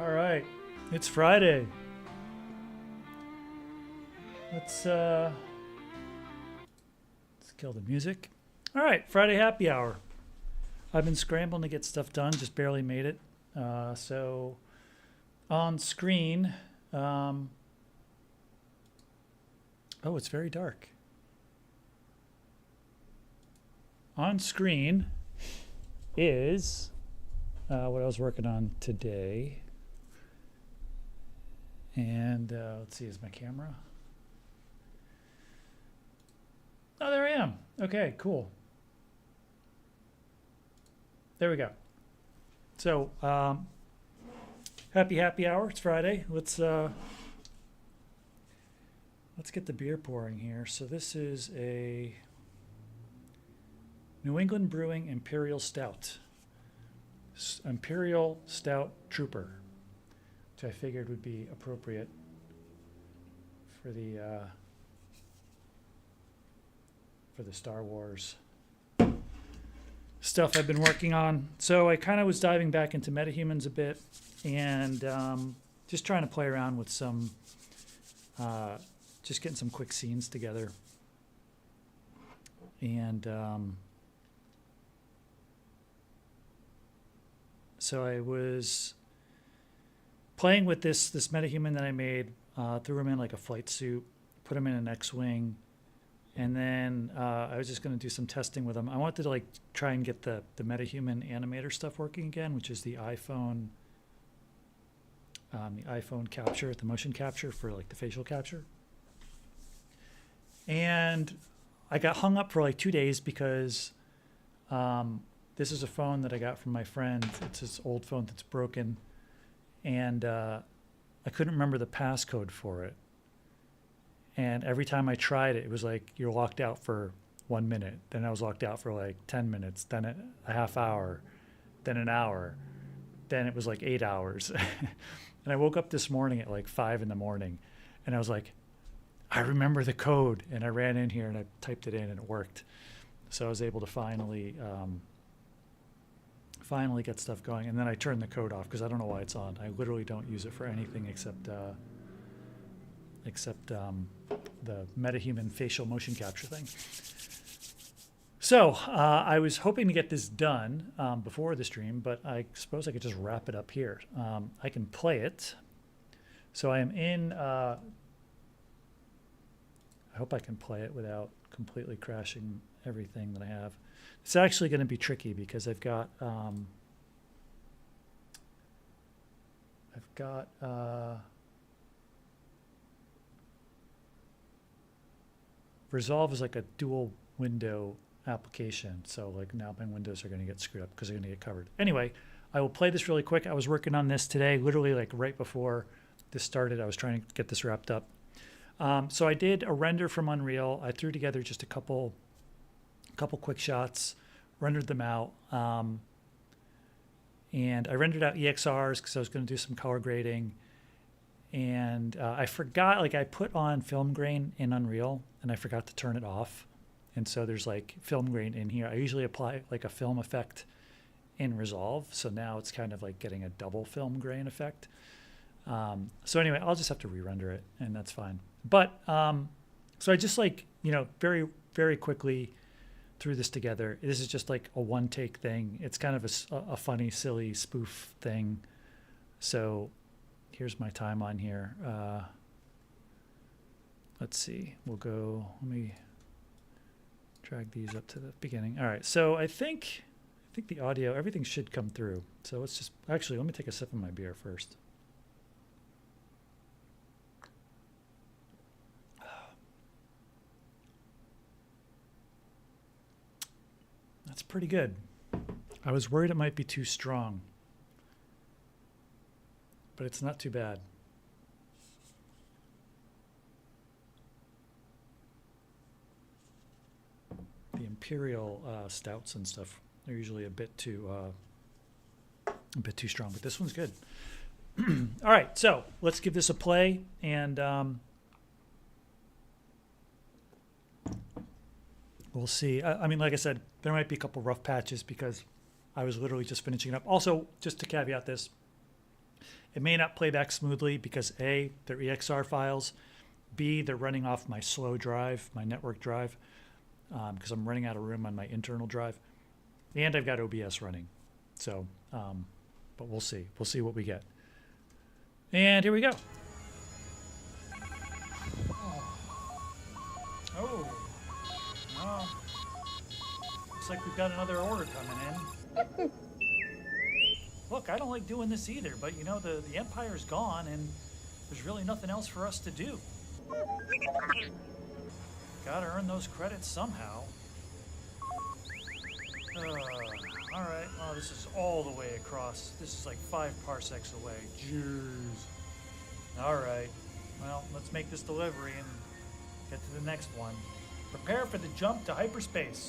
All right, it's Friday. Let's kill the music. All right, Friday happy hour. I've been scrambling to get stuff done, just barely made it. So on screen, oh, it's very dark. On screen is what I was working on today. And let's see, is my camera? Oh, there I am. Okay, cool. There we go. So, happy hour. It's Friday. Let's get the beer pouring here. So this is a New England Brewing Imperial Stout. Imperial Stout Trooper, which I figured would be appropriate for the Star Wars stuff I've been working on. So I kind of was diving back into Metahumans a bit and just trying to play around with some, just getting some quick scenes together. And so I was playing with this Metahuman that I made, threw him in like a flight suit, put him in an X-Wing, and then I was just going to do some testing with him. I wanted to like try and get the Metahuman animator stuff working again, which is the iPhone capture, the motion capture for like the facial capture. And I got hung up for like 2 days because this is a phone that I got from my friend. It's his old phone that's broken, and I couldn't remember the passcode for it. And every time I tried it, it was like, you're locked out for 1 minute. Then I was locked out for like 10 minutes, then a half hour, then an hour. Then it was like 8 hours. And I woke up this morning at like 5 in the morning, and I was like, I remember the code. And I ran in here and I typed it in and it worked. So I was able to finally get stuff going. And then I turned the code off because I don't know why it's on. I literally don't use it for anything except the Metahuman facial motion capture thing. So I was hoping to get this done before the stream, but I suppose I could just wrap it up here. I can play it. So I am in, I hope I can play it without completely crashing everything that I have. It's actually going to be tricky because I've got Resolve is like a dual window application. So like now my windows are going to get screwed up because they're going to get covered. Anyway, I will play this really quick. I was working on this today, literally like right before this started. I was trying to get this wrapped up. So I did a render from Unreal. I threw together just a couple quick shots, rendered them out. And I rendered out EXRs because I was going to do some color grading. And I forgot, like I put on film grain in Unreal and I forgot to turn it off. And so there's like film grain in here. I usually apply like a film effect in Resolve. So now it's kind of like getting a double film grain effect. So anyway, I'll just have to re-render it and that's fine. But so I just like, very, very quickly threw this together. This is just like a one take thing. It's kind of a funny, silly spoof thing. So here's my timeline here. Let's see. Let me drag these up to the beginning. All right. So I think the audio, everything should come through. So let's just, actually, let me take a sip of my beer first. That's pretty good. I was worried it might be too strong, but it's not too bad. The Imperial stouts and stuff are usually a bit too strong, but this one's good. All right, so let's give this a play, and we'll see. I mean, like I said, there might be a couple rough patches because I was literally just finishing it up. Also, just to caveat this, It may not play back smoothly because A, they're EXR files. B, they're running off my slow drive, my network drive, because I'm running out of room on my internal drive. And I've got OBS running. So, but we'll see. We'll see what we get. And here we go. Oh, well, looks like we've got another order coming in. Look, I don't like doing this either, but you know, the Empire's gone and there's really nothing else for us to do. Gotta earn those credits somehow. All right, oh, this is all the way across. This is like 5 parsecs away. Jeez. All right, well, let's make this delivery and get to the next one. Prepare for the jump to hyperspace.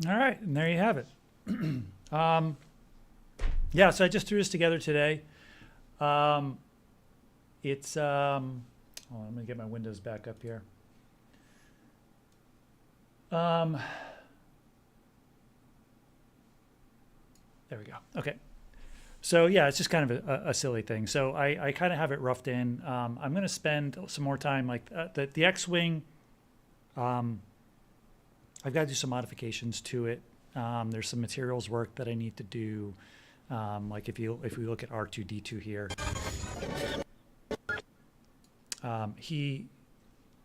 All right, and there you have it. Yeah, so I just threw this together today. It's, I'm going to get my windows back up here. There we go. Okay. So yeah, it's just kind of a silly thing. So I kind of have it roughed in. I'm going to spend some more time, like the X-Wing. I've got to do some modifications to it. There's some materials work that I need to do. Like if we look at R2D2 here,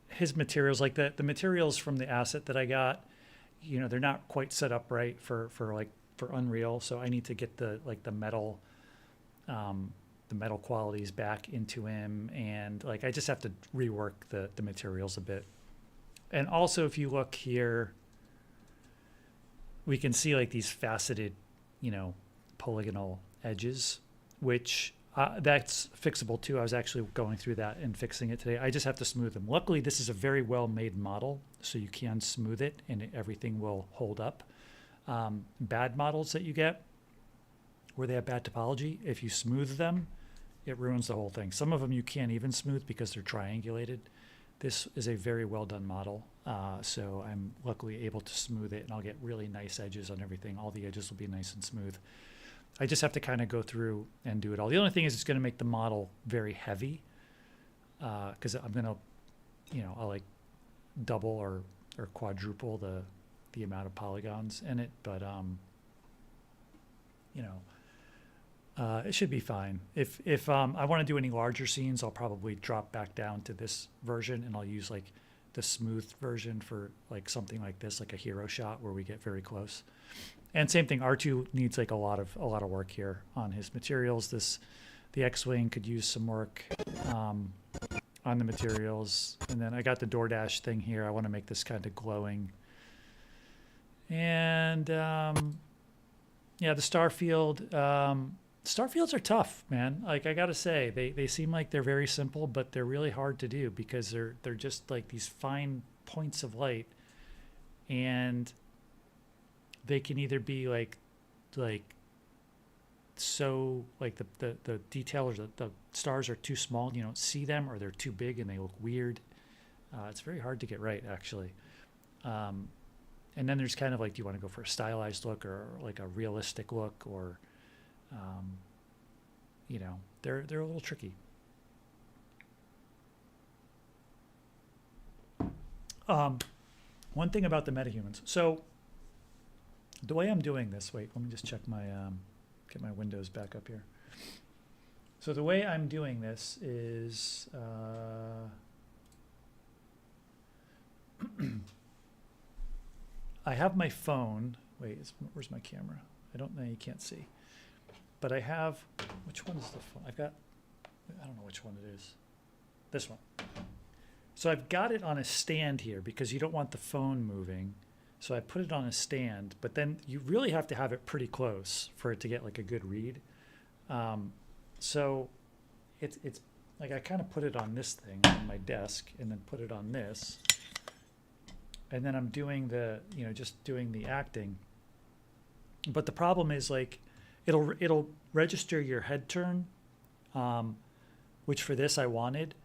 his materials, like the materials from the asset that I got, you know, they're not quite set up right for Unreal. So I need to get the metal qualities back into him, and like I just have to rework the materials a bit. And also, if you look here, we can see like these faceted, you know, polygonal edges, which that's fixable too. I was actually going through that and fixing it today. I just have to smooth them. Luckily, this is a very well-made model, so you can smooth it and everything will hold up. Bad models that you get, where they have bad topology, if you smooth them, it ruins the whole thing. Some of them you can't even smooth because they're triangulated. This is a very well done model, so I'm luckily able to smooth it, and I'll get really nice edges on everything. All the edges will be nice and smooth. I just have to kind of go through and do it all. The only thing is it's going to make the model very heavy, because I'm going to, you know, I'll like double or quadruple the amount of polygons in it, but you know, it should be fine. If I want to do any larger scenes, I'll probably drop back down to this version, and I'll use like the smooth version for like something like this, like a hero shot where we get very close. And same thing, R2 needs like a lot of work here on his materials. The X-Wing could use some work on the materials. And then I got the DoorDash thing here. I want to make this kind of glowing. And yeah, the Starfield. Starfields are tough, man. Like I gotta say, they seem like they're very simple, but they're really hard to do because they're just like these fine points of light, and they can either be like so like the detail or the stars are too small, you don't see them, or they're too big and they look weird. It's very hard to get right, actually. And then there's kind of like, do you want to go for a stylized look or like a realistic look, or you know, they're a little tricky. One thing about the metahumans. So the way I'm doing this, wait, let me just check my, get my windows back up here. So the way I'm doing this is, I have my phone. Wait, where's my camera? I don't know, you can't see. But I have, which one is the phone? I've got, I don't know which one it is. This one. So I've got it on a stand here because you don't want the phone moving. So I put it on a stand, but then you really have to have it pretty close for it to get like a good read. So it's like I kind of put it on this thing on my desk and then put it on this. And then I'm doing just doing the acting. But the problem is like, it'll register your head turn, which for this I wanted.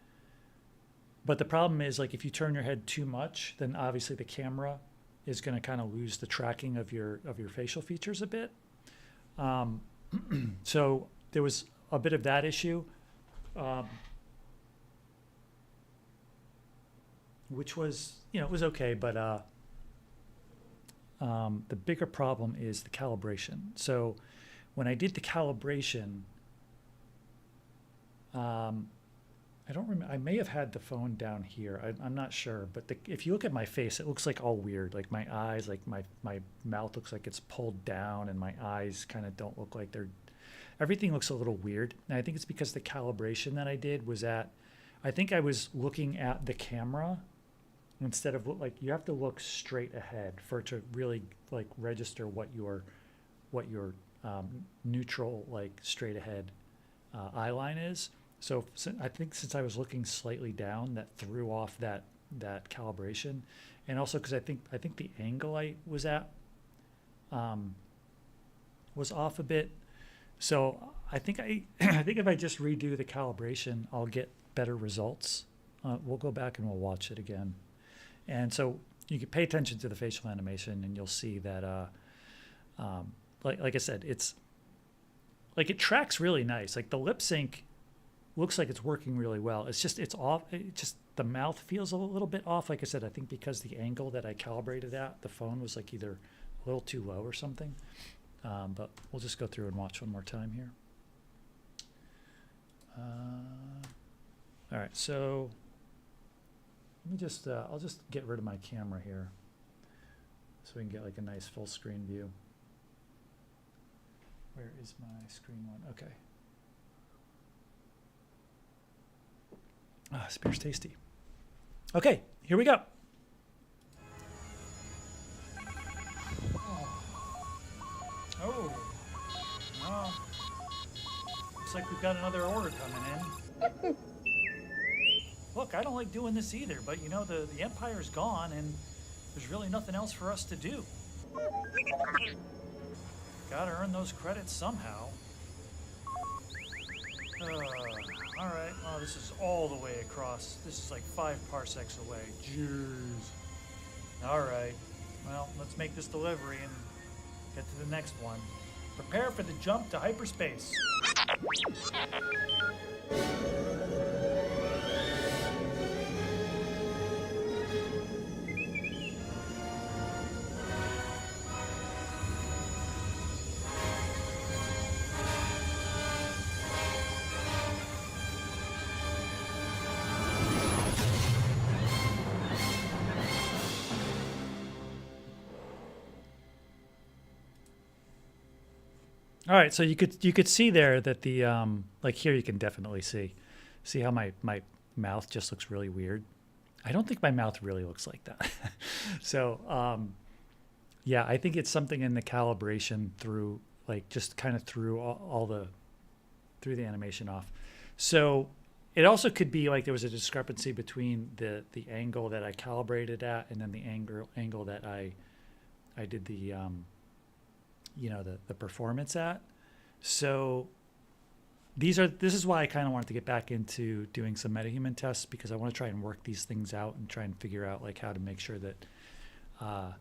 But the problem is like, if you turn your head too much, then obviously the camera is going to kind of lose the tracking of your facial features a bit. So there was a bit of that issue, which was, it was okay, but the bigger problem is the calibration. So when I did the calibration, I don't remember. I may have had the phone down here. I'm not sure. But if you look at my face, it looks like all weird. Like my eyes, like my mouth looks like it's pulled down, and my eyes kind of don't look like they're. Everything looks a little weird. And I think it's because the calibration that I did was I think I was looking at the camera instead of like, you have to look straight ahead for it to really like register what your neutral, like straight ahead eye line is. So I think since I was looking slightly down, that threw off that calibration, and also because I think the angle I was at was off a bit. So I think I think if I just redo the calibration, I'll get better results. We'll go back and we'll watch it again, and so you can pay attention to the facial animation, and you'll see that like I said, it's like it tracks really nice. Like the lip sync looks like it's working really well. It's off. It just the mouth feels a little bit off. Like I said, I think because the angle that I calibrated at the phone was like either a little too low or something. But we'll just go through and watch one more time here. All right, so let me just I'll just get rid of my camera here so we can get like a nice full screen view. Where is my screen one? Okay. Spear's tasty. Okay, here we go. Oh, well, looks like we've got another order coming in. Look, I don't like doing this either, but the Empire's gone and there's really nothing else for us to do. Gotta earn those credits somehow. All right, well, this is all the way across. This is like 5 parsecs away. Jeez. All right, well, let's make this delivery and get to the next one. Prepare for the jump to hyperspace. All right, so you could see there that the like here you can definitely see how my mouth just looks really weird. I don't think my mouth really looks like that. So yeah, I think it's something in the calibration through like just kind of threw through the animation off. So it also could be like there was a discrepancy between the angle that I calibrated at and then the angle that I did the the performance at. So this is why I kind of wanted to get back into doing some Metahuman tests, because I want to try and work these things out and try and figure out like how to make sure that I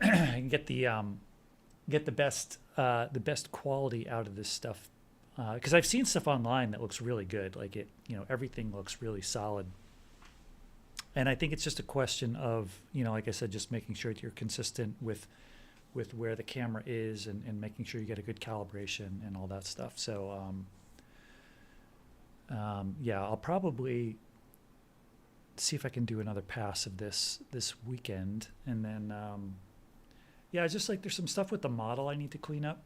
can get the best quality out of this stuff. Because I've seen stuff online that looks really good, like everything looks really solid. And I think it's just a question of, like I said, just making sure that you're consistent with where the camera is and making sure you get a good calibration and all that stuff. So yeah, I'll probably see if I can do another pass of this weekend. And then yeah, it's just like there's some stuff with the model I need to clean up.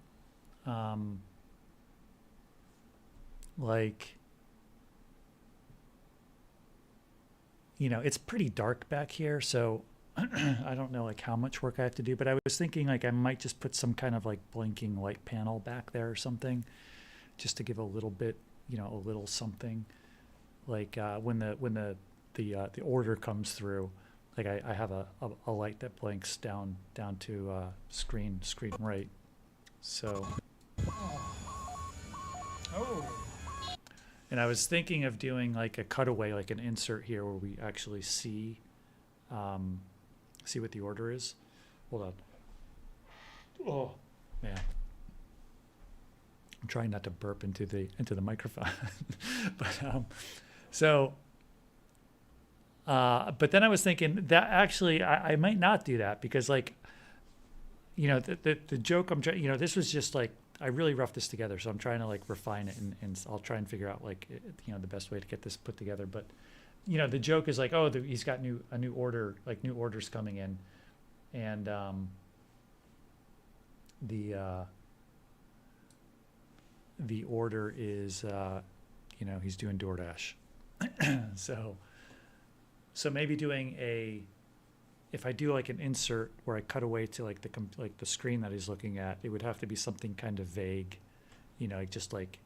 Like, it's pretty dark back here, so I don't know like how much work I have to do, but I was thinking like I might just put some kind of like blinking light panel back there or something, just to give a little bit, a little something like when the order comes through. Like I have a light that blinks down to screen right. So, Oh. and I was thinking of doing like a cutaway, like an insert here where we actually see what the order is. Hold on. Oh man, I'm trying not to burp into the microphone. but so but then I was thinking that actually I might not do that because like the joke I'm trying, this was just like I really roughed this together, so I'm trying to like refine it, and I'll try and figure out like the best way to get this put together. But the joke is like, oh, he's got a new order, like new orders coming in, and the order is he's doing DoorDash. So maybe doing if I do like an insert where I cut away to like the screen that he's looking at, it would have to be something kind of vague, just like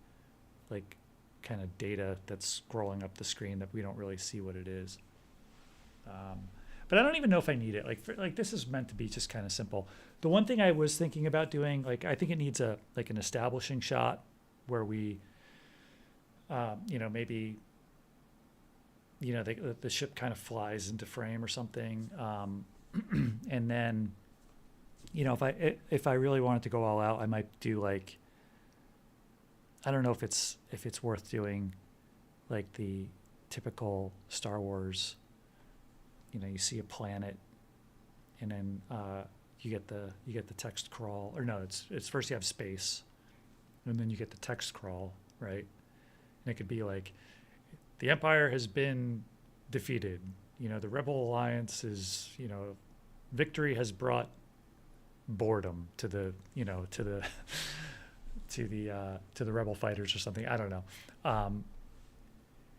kind of data that's scrolling up the screen that we don't really see what it is. But I don't even know if I need it. Like this is meant to be just kind of simple. The one thing I was thinking about doing, like I think it needs an establishing shot where we, maybe the ship kind of flies into frame or something, and then if I really wanted to go all out, I might do like, I don't know if it's worth doing like the typical Star Wars, you see a planet and then you get the text crawl, or no, it's first you have space and then you get the text crawl, right? And it could be like, the Empire has been defeated. The Rebel Alliance is, victory has brought boredom to the, to the Rebel fighters or something. I don't know.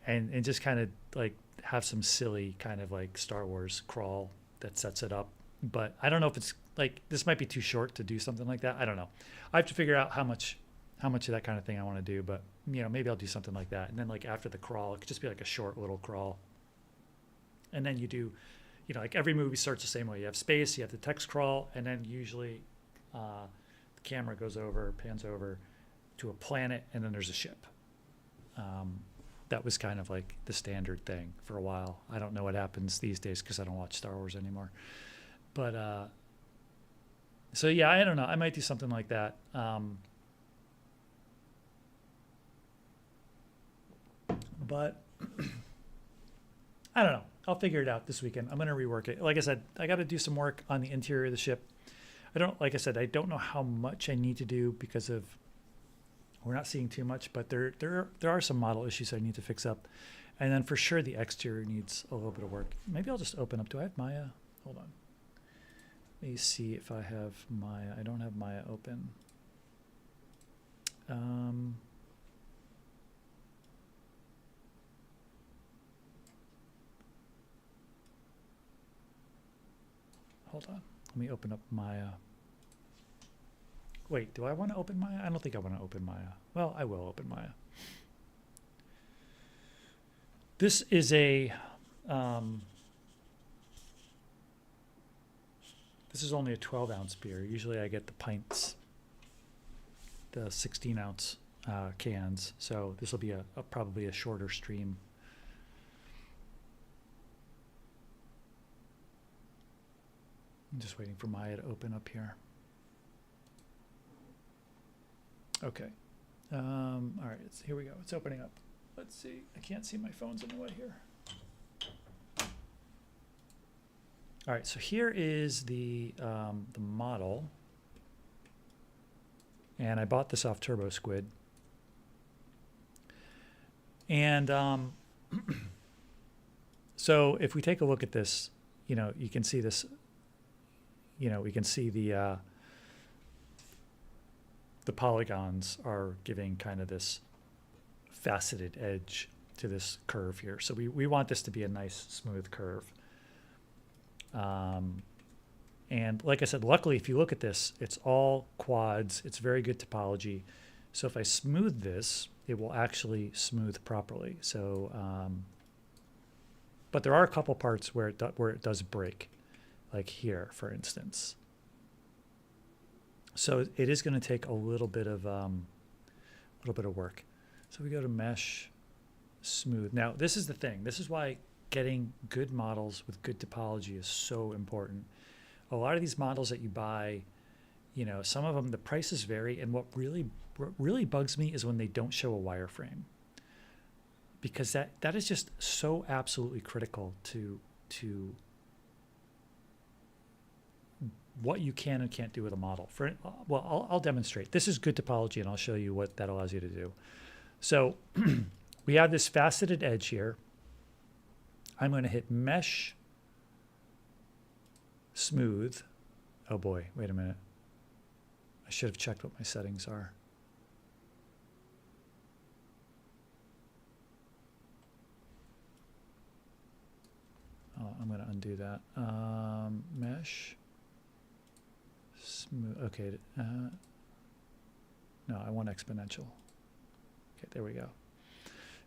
And just kind of like have some silly kind of like Star Wars crawl that sets it up. But I don't know if it's like, this might be too short to do something like that. I don't know. I have to figure out how much of that kind of thing I want to do, but maybe I'll do something like that. And then like after the crawl, it could just be like a short little crawl. And then you do, like every movie starts the same way. You have space, you have the text crawl, and then usually the camera pans over to a planet, and then there's a ship. That was kind of like the standard thing for a while. I don't know what happens these days because I don't watch Star Wars anymore. But so yeah, I don't know. I might do something like that. But I don't know. I'll figure it out this weekend. I'm going to rework it. Like I said, I got to do some work on the interior of the ship. Like I said, I don't know how much I need to do because we're not seeing too much, but there are some model issues I need to fix up. And then for sure the exterior needs a little bit of work. Maybe I'll just open up. Do I have Maya? Hold on. Let me see if I have Maya. I don't have Maya open. Hold on. Let me open up Maya. Wait, do I want to open Maya? I don't think I want to open Maya. Well, I will open Maya. This is this is only a 12-ounce beer. Usually I get the pints, the 16-ounce cans. So this will be probably a shorter stream. I'm just waiting for Maya to open up here. Okay. All right, here we go. It's opening up. Let's see. I can't see my phones in the way here. All right, so here is the model. And I bought this off Turbo Squid. And so if we take a look at this, you can see this. We can see the polygons are giving kind of this faceted edge to this curve here. So we want this to be a nice smooth curve. And like I said, luckily, if you look at this, it's all quads. It's very good topology. So if I smooth this, it will actually smooth properly. So, but there are a couple parts where it does break, like here, for instance. So it is going to take a little bit of work. So we go to mesh, smooth. Now this is the thing. This is why getting good models with good topology is so important. A lot of these models that you buy, you know, some of them the prices vary, and what really bugs me is when they don't show a wireframe, because that is just so absolutely critical to what you can and can't do with a model. Well, I'll demonstrate. This is good topology, and I'll show you what that allows you to do. So we have this faceted edge here. I'm going to hit mesh, smooth. Oh boy, wait a minute. I should have checked what my settings are. Oh, I'm going to undo that. Mesh. Smooth. Okay. No, I want exponential. Okay, there we go.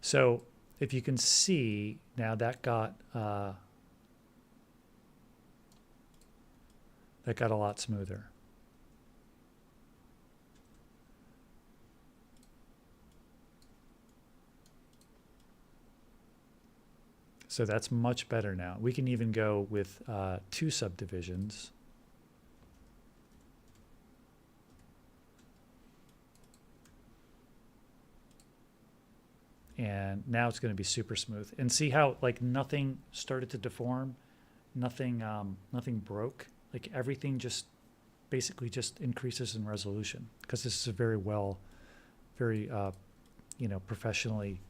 So if you can see now, that got a lot smoother. So that's much better now. We can even go with 2 subdivisions. And now it's going to be super smooth. And see how like nothing started to deform, nothing broke. Like everything just basically just increases in resolution, because this is a very professionally,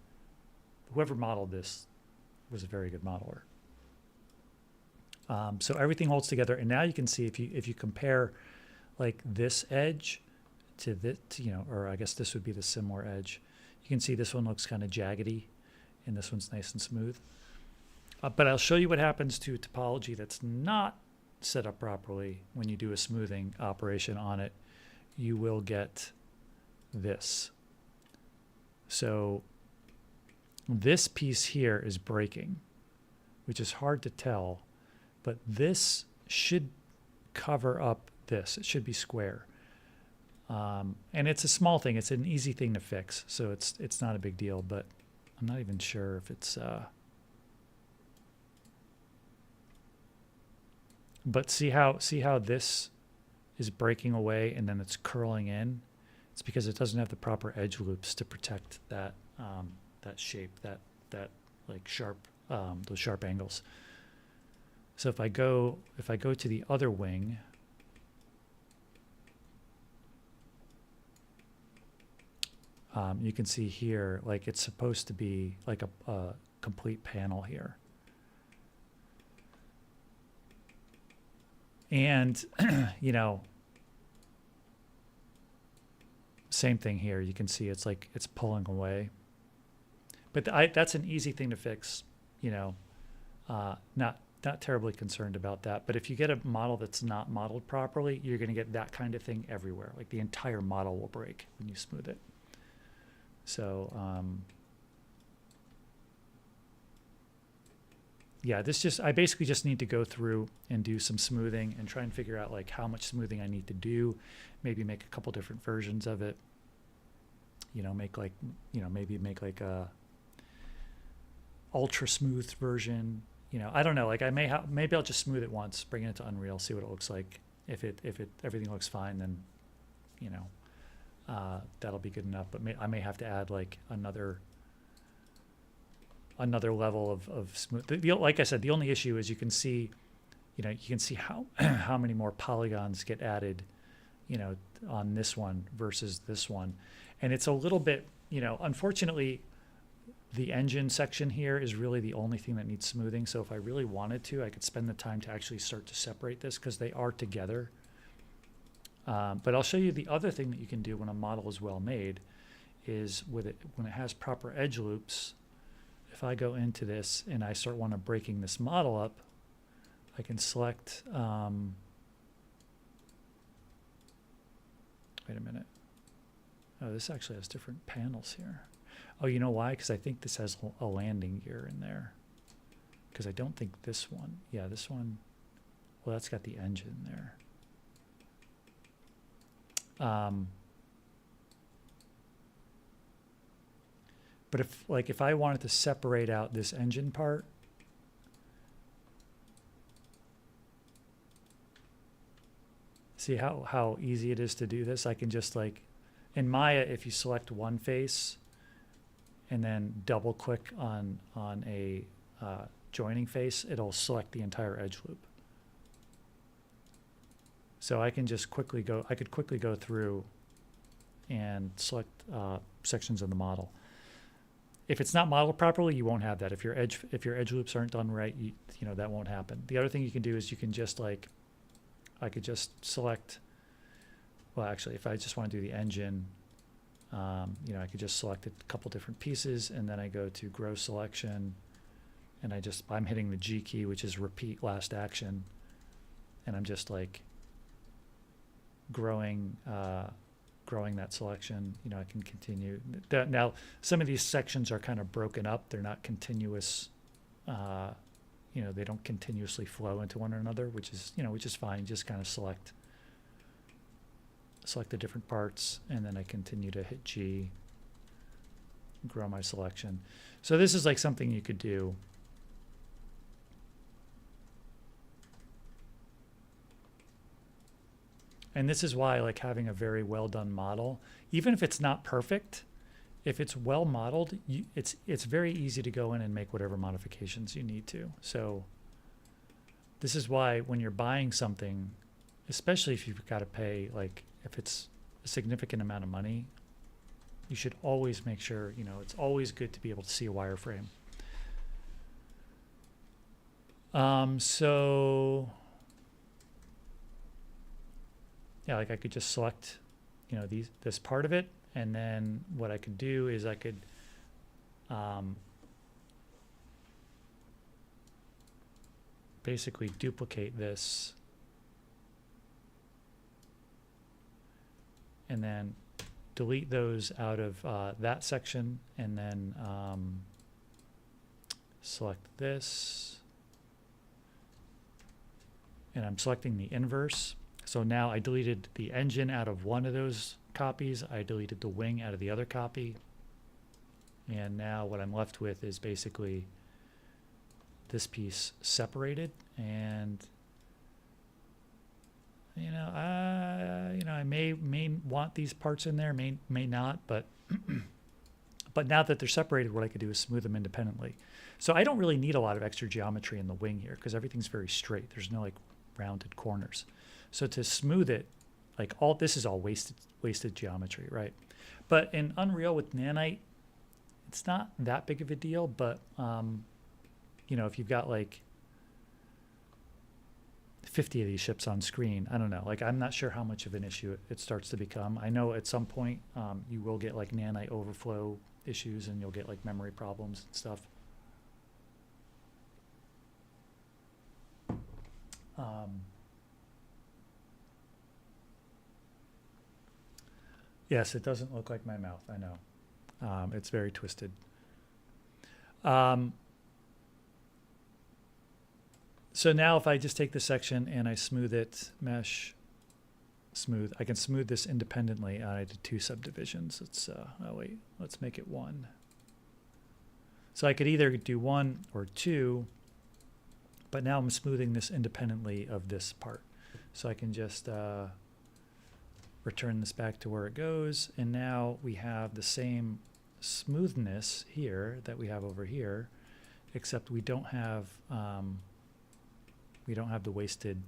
whoever modeled this was a very good modeler. So everything holds together, and now you can see if you compare like this edge to this, or I guess this would be the similar edge. You can see this one looks kind of jaggedy, and this one's nice and smooth. But I'll show you what happens to topology that's not set up properly when you do a smoothing operation on it. You will get this. So this piece here is breaking, which is hard to tell, but this should cover up this. It should be square. And it's a small thing. It's an easy thing to fix, so it's not a big deal. But I'm not even sure if it's. But see how this is breaking away and then it's curling in. It's because it doesn't have the proper edge loops to protect that that shape, that like sharp those sharp angles. So if I go to the other wing. You can see here, like it's supposed to be like a complete panel here. And, same thing here. You can see it's like it's pulling away. But that's an easy thing to fix, not terribly concerned about that. But if you get a model that's not modeled properly, you're going to get that kind of thing everywhere. Like the entire model will break when you smooth it. So, yeah, I basically just need to go through and do some smoothing and try and figure out like how much smoothing I need to do, maybe make a couple different versions of it, maybe make like a ultra smooth version, I don't know, like maybe I'll just smooth it once, bring it into Unreal, see what it looks like. If everything looks fine, then, that'll be good enough. But I may have to add like another level of smooth. Like I said, the only issue is you can see how many more polygons get added, on this one versus this one, and it's a little bit, unfortunately, the engine section here is really the only thing that needs smoothing. So if I really wanted to, I could spend the time to actually start to separate this because they are together. But I'll show you the other thing that you can do when a model is well made is when it has proper edge loops. If I go into this and I start breaking this model up, I can select, wait a minute. Oh, this actually has different panels here. Oh, you know why? Because I think this has a landing gear in there. Because I don't think this one, yeah, this one, well, that's got the engine there. But if I wanted to separate out this engine part, see how easy it is to do this? I can just like, in Maya, if you select one face and then double click on a joining face, it'll select the entire edge loop. So I can just quickly go, I could quickly go through and select sections of the model. If it's not modeled properly, you won't have that. If your edge loops aren't done right, you know that won't happen. The other thing you can do is you can just like, I could just select, well, actually, if I just want to do the engine, you know, I could just select a couple different pieces, and then I go to grow selection, and I'm hitting the G key, which is repeat last action, and I'm just like growing that selection. You know, I can continue. Now, some of these sections are kind of broken up. They're not continuous. You know, they don't continuously flow into one another, which is fine. Just kind of select the different parts, and then I continue to hit G, grow my selection. So this is like something you could do. And this is why like having a very well done model, even if it's not perfect, if it's well modeled, it's very easy to go in and make whatever modifications you need to. So this is why when you're buying something, especially if you've got to pay, like if it's a significant amount of money, you should always make sure, you know, it's always good to be able to see a wireframe. So yeah, like I could just select, you know, this part of it, and then what I could do is I could basically duplicate this and then delete those out of that section, and then select this, and I'm selecting the inverse. So now I deleted the engine out of one of those copies. I deleted the wing out of the other copy. And now what I'm left with is basically this piece separated. And you know, I may want these parts in there, may not, but but now that they're separated, what I could do is smooth them independently. So I don't really need a lot of extra geometry in the wing here because everything's very straight. There's no like rounded corners. So to smooth it, like this is all wasted geometry, right? But in Unreal with Nanite, it's not that big of a deal. But you know, if you've got like 50 of these ships on screen, I don't know. Like I'm not sure how much of an issue it starts to become. I know at some point you will get like Nanite overflow issues, and you'll get like memory problems and stuff. Yes, it doesn't look like my mouth. I know. It's very twisted. So now if I just take this section and I smooth it, mesh, smooth, I can smooth this independently. I did 2 subdivisions. Let's, oh wait, let's make it 1. So I could either do 1 or 2, but now I'm smoothing this independently of this part. So I can just return this back to where it goes, and now we have the same smoothness here that we have over here, except we don't have the wasted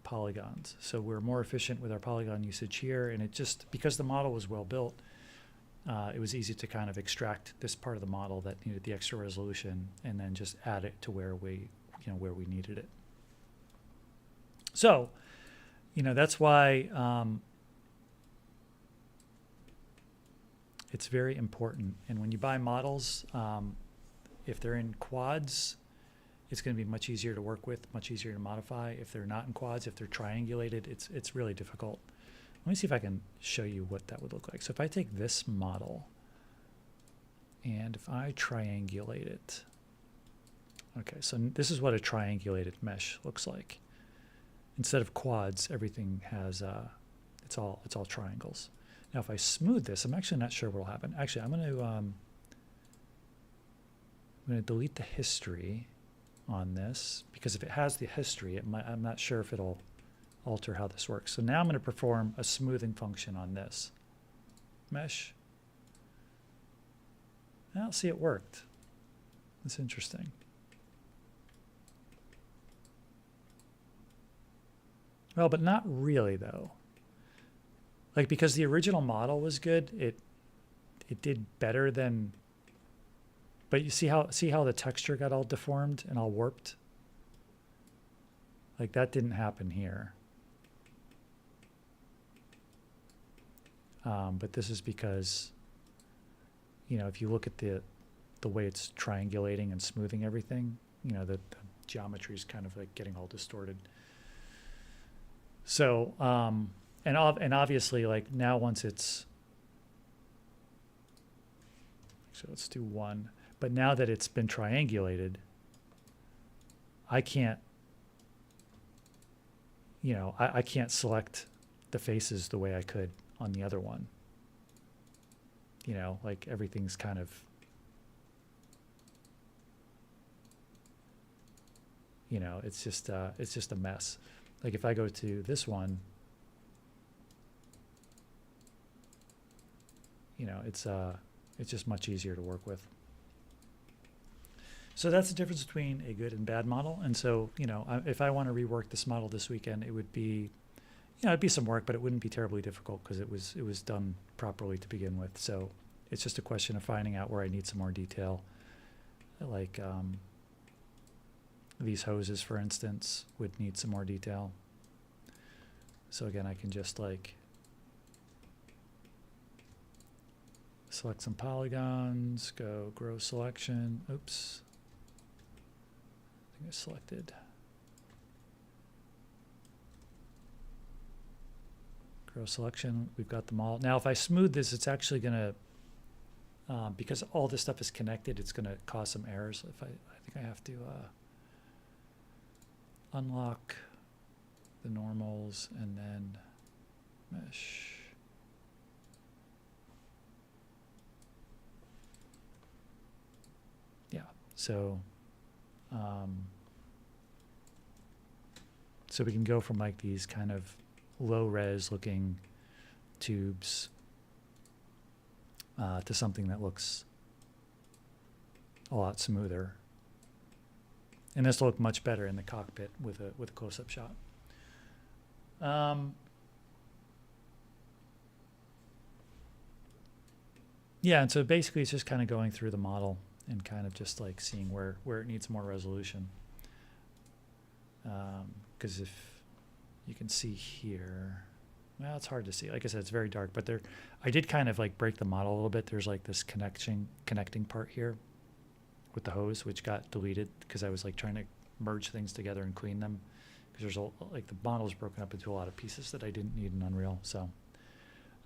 polygons. So we're more efficient with our polygon usage here, and it just, because the model was well built, it was easy to kind of extract this part of the model that needed the extra resolution and then just add it to where we needed it. So, you know, that's why it's very important. And when you buy models, if they're in quads, it's going to be much easier to work with, much easier to modify. If they're not in quads, if they're triangulated, it's really difficult. Let me see if I can show you what that would look like. So if I take this model and if I triangulate it, okay, so this is what a triangulated mesh looks like. Instead of quads, everything has it's all triangles. Now if I smooth this, I'm actually not sure what will happen. Actually, I'm going to delete the history on this, because if it has the history, I'm not sure if it'll alter how this works. So now I'm going to perform a smoothing function on this mesh. Now see, it worked. That's interesting. Well, but not really though. Like, because the original model was good, it did better than. But you see how the texture got all deformed and all warped? Like, that didn't happen here. But this is because, you know, if you look at the way it's triangulating and smoothing everything, you know, the geometry is kind of like getting all distorted. So, and obviously, like, now once it's, so let's do 1. But now that it's been triangulated, I can't, you know, I can't select the faces the way I could on the other one. You know, like, everything's kind of, you know, it's just a mess. Like, if I go to this one, you know, it's just much easier to work with. So that's the difference between a good and bad model. And so, you know, if I want to rework this model this weekend, it would be, you know, it'd be some work, but it wouldn't be terribly difficult because it was done properly to begin with. So it's just a question of finding out where I need some more detail. Like these hoses, for instance, would need some more detail. So again, I can just like select some polygons, go grow selection. Oops. I think I selected. Grow selection, we've got them all. Now if I smooth this, it's actually gonna, because all this stuff is connected, it's gonna cause some errors. If I think I have to unlock the normals and then mesh. Yeah, so so we can go from like these kind of low res looking tubes to something that looks a lot smoother. And this will look much better in the cockpit with a close-up shot. Yeah, and so basically it's just kind of going through the model and kind of just like seeing where it needs more resolution. Because if you can see here, well, it's hard to see. Like I said, it's very dark, but I did kind of like break the model a little bit. There's like this connecting part here with the hose, which got deleted because I was like trying to merge things together and clean them. Because there's like the model is broken up into a lot of pieces that I didn't need in Unreal. So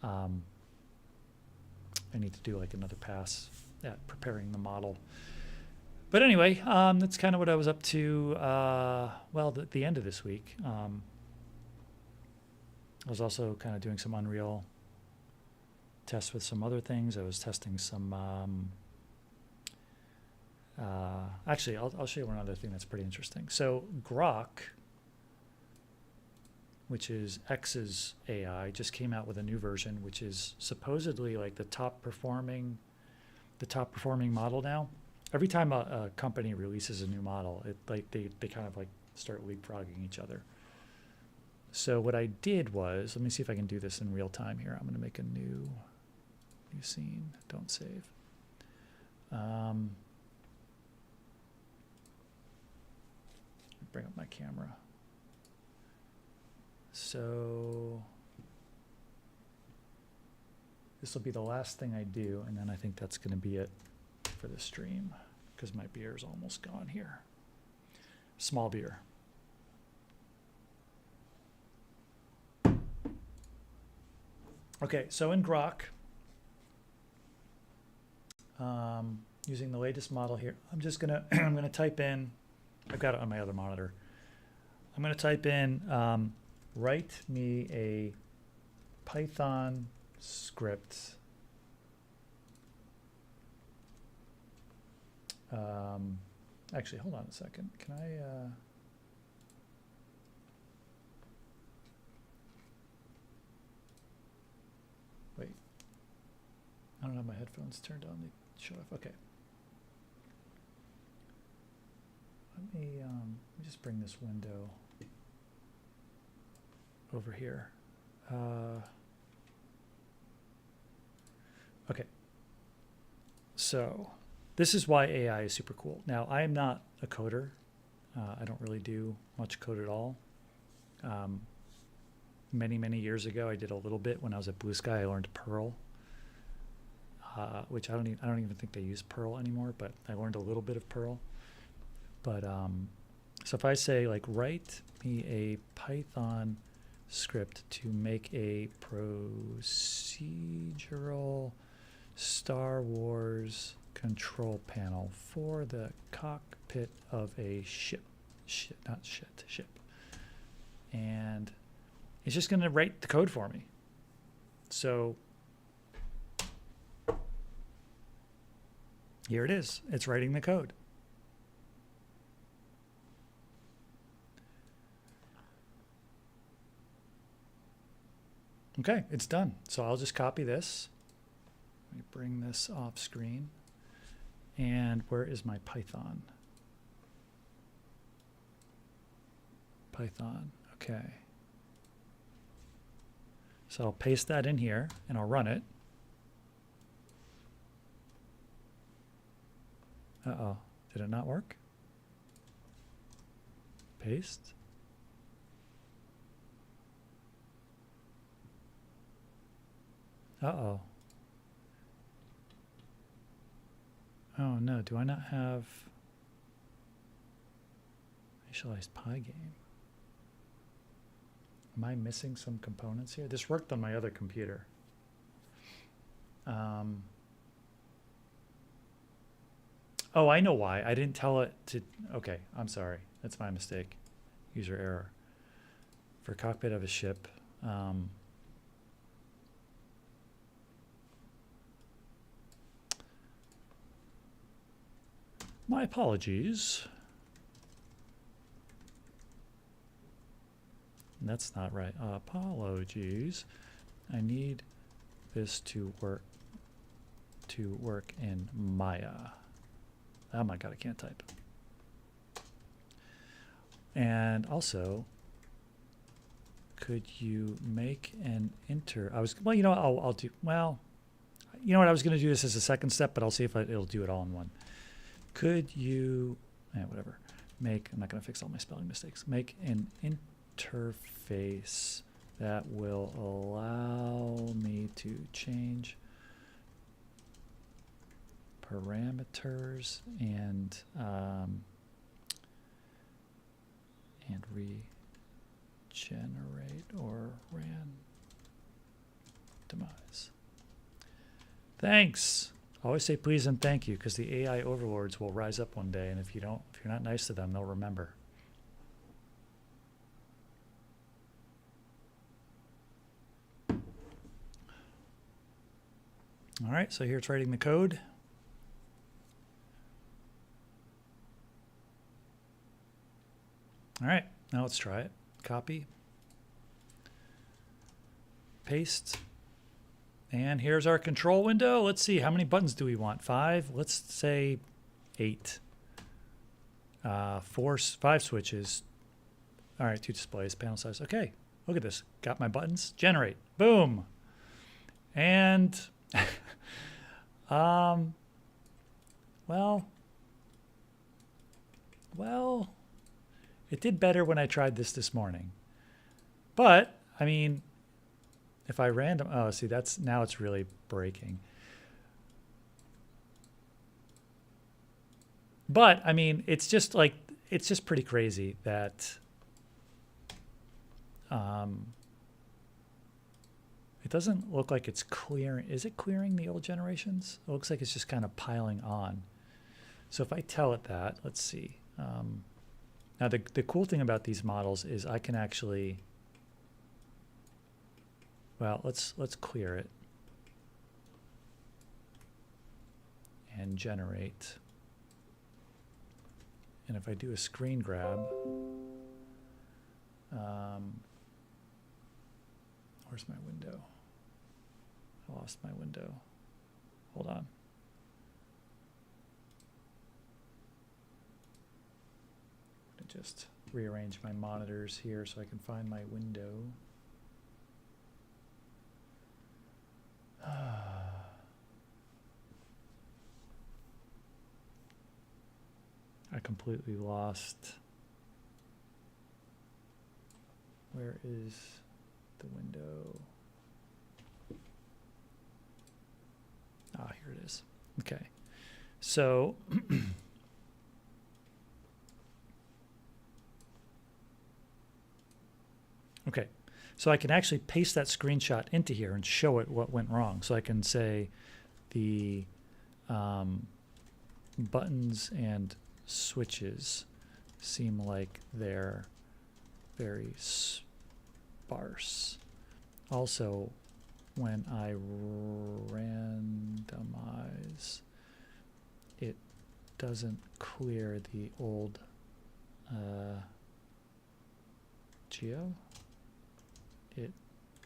I need to do like another pass at preparing the model. But anyway, that's kind of what I was up to, well, the end of this week. I was also kind of doing some Unreal tests with some other things. I was testing some, actually, I'll show you one other thing that's pretty interesting. So Grok, which is X's AI, just came out with a new version, which is supposedly like the top performing model now. Every time a company releases a new model, it like they kind of like start leapfrogging each other. So what I did was, let me see if I can do this in real time here. I'm going to make a new scene. Don't save. Bring up my camera. So this will be the last thing I do, and then I think that's going to be it for the stream because my beer is almost gone here. Small beer. Okay, so in Grok, using the latest model here, I'm just gonna I'm gonna type in. I've got it on my other monitor. I'm gonna type in write me a Python script. Actually, hold on a second. Can I? Wait. I don't have my headphones turned on. They shut off. Okay. Let me just bring this window over here. Okay. So this is why AI is super cool. Now, I am not a coder. I don't really do much code at all. Many years ago, I did a little bit when I was at Blue Sky. I learned Perl, which I don't even think they use Perl anymore. But I learned a little bit of Perl. But so if I say like write me a Python script to make a procedural Star Wars control panel for the cockpit of a ship, ship. And it's just going to write the code for me. So here it is. It's writing the code. Okay, it's done. So I'll just copy this. Let me bring this off screen. And where is my Python? Python, okay. So I'll paste that in here and I'll run it. Uh-oh, did it not work? Paste. Uh-oh. Oh no, do I not have initialized Pygame? Am I missing some components here? This worked on my other computer. Oh, I know why. I didn't tell it to, okay, I'm sorry. That's my mistake. User error. For cockpit of a ship. My apologies. That's not right. Apologies. I need this to work in Maya. Oh my God, I can't type. And also, could you make an well, you know, I'll do, well, you know what, I was going to do this as a second step, but I'll see if it'll do it all in one. Could you, whatever, I'm not going to fix all my spelling mistakes, make an interface that will allow me to change parameters and regenerate or randomize. Thanks. Always say please and thank you, because the AI overlords will rise up one day, and if you're not nice to them, they'll remember. All right, so here it's writing the code. All right, now let's try it. Copy. Paste. And here's our control window. Let's see, how many buttons do we want? 5? Let's say 8. 5 switches. All right, 2 displays, panel size. Okay, look at this. Got my buttons. Generate. Boom. And, well, it did better when I tried this morning. But, I mean, if I oh, see, now it's really breaking. But, I mean, it's just pretty crazy that, It doesn't look like it's clearing. Is it clearing the old generations? It looks like it's just kind of piling on. So if I tell it that, let's see. Now the cool thing about these models is I can actually, well, let's clear it and generate. And if I do a screen grab, where's my window? I lost my window. Hold on. I'm gonna just rearrange my monitors here so I can find my window. I completely lost. Where is the window? Ah, here it is. Okay. So okay. So I can actually paste that screenshot into here and show it what went wrong. So I can say the buttons and switches seem like they're very sparse. Also, when I randomize, it doesn't clear the old geo. It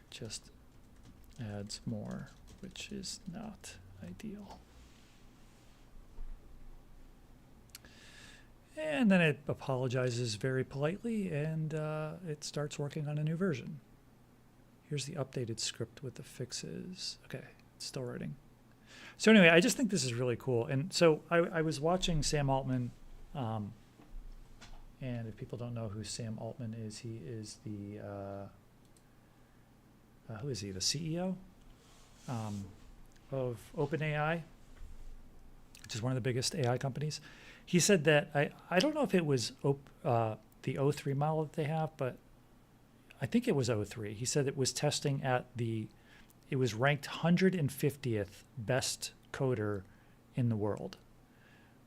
just adds more, which is not ideal. And then it apologizes very politely, and it starts working on a new version. Here's the updated script with the fixes. Okay, it's still writing. So anyway, I just think this is really cool. And so I was watching Sam Altman, and if people don't know who Sam Altman is, he is the, who is he, the CEO of OpenAI, which is one of the biggest AI companies. He said that, I don't know if it was the O3 model that they have, but I think it was O3. He said it was testing at it was ranked 150th best coder in the world,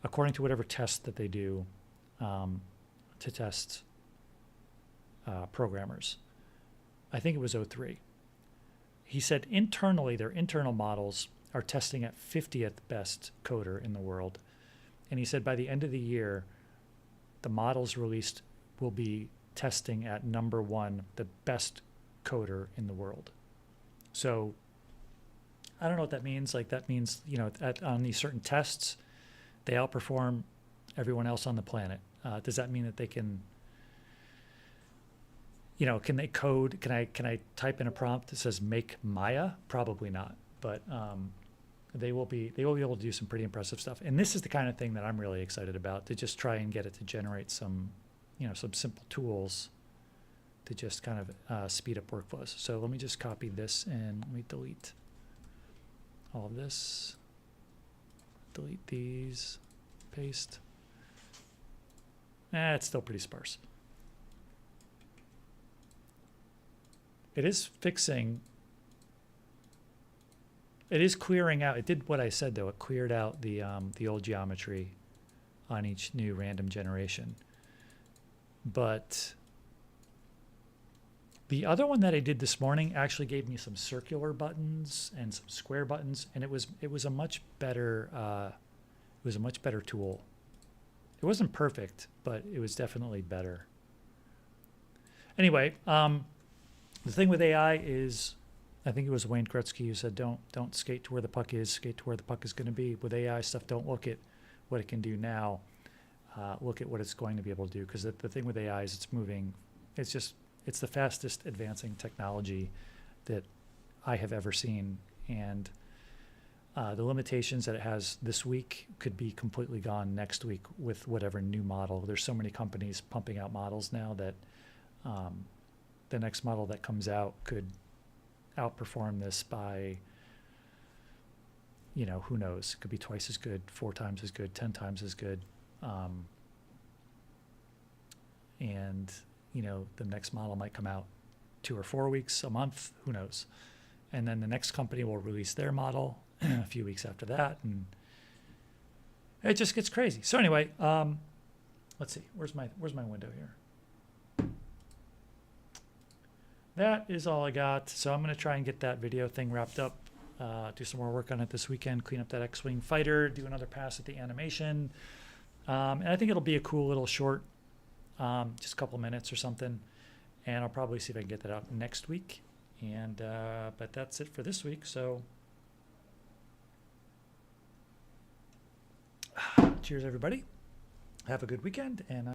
according to whatever test that they do to test programmers. I think it was O3. He said internally, their internal models are testing at 50th best coder in the world. And he said by the end of the year, the models released will be testing at #1, the best coder in the world. So I don't know what that means. Like that means, you know, on these certain tests, they outperform everyone else on the planet. Does that mean that they can, you know, can they code? Can I type in a prompt that says make Maya? Probably not. But they will be able to do some pretty impressive stuff. And this is the kind of thing that I'm really excited about, to just try and get it to generate some, you know, some simple tools to just kind of speed up workflows. So let me just copy this and let me delete all of this. Delete these, paste. It's still pretty sparse. It is fixing. It is clearing out. It did what I said though. It cleared out the old geometry on each new random generation. But the other one that I did this morning actually gave me some circular buttons and some square buttons, and it was a much better tool. It wasn't perfect, but it was definitely better. Anyway, the thing with AI is, I think it was Wayne Gretzky who said, don't skate to where the puck is, skate to where the puck is going to be. With AI stuff, don't look at what it can do now. Look at what it's going to be able to do. Because the thing with AI is it's moving. It's the fastest advancing technology that I have ever seen. And the limitations that it has this week could be completely gone next week with whatever new model. There's so many companies pumping out models now that the next model that comes out could outperform this by, you know, who knows? It could be twice as good, 4 times as good, 10 times as good. And, you know, the next model might come out 2 or 4 weeks, a month, who knows? and then the next company will release their model a few weeks after that, and it just gets crazy. So anyway, let's see. Where's my window here? That is all I got. So I'm going to try and get that video thing wrapped up. Do some more work on it this weekend. Clean up that X-wing fighter. Do another pass at the animation. And I think it'll be a cool little short, just a couple minutes or something. And I'll probably see if I can get that out next week. And but that's it for this week. So cheers, everybody. Have a good weekend, and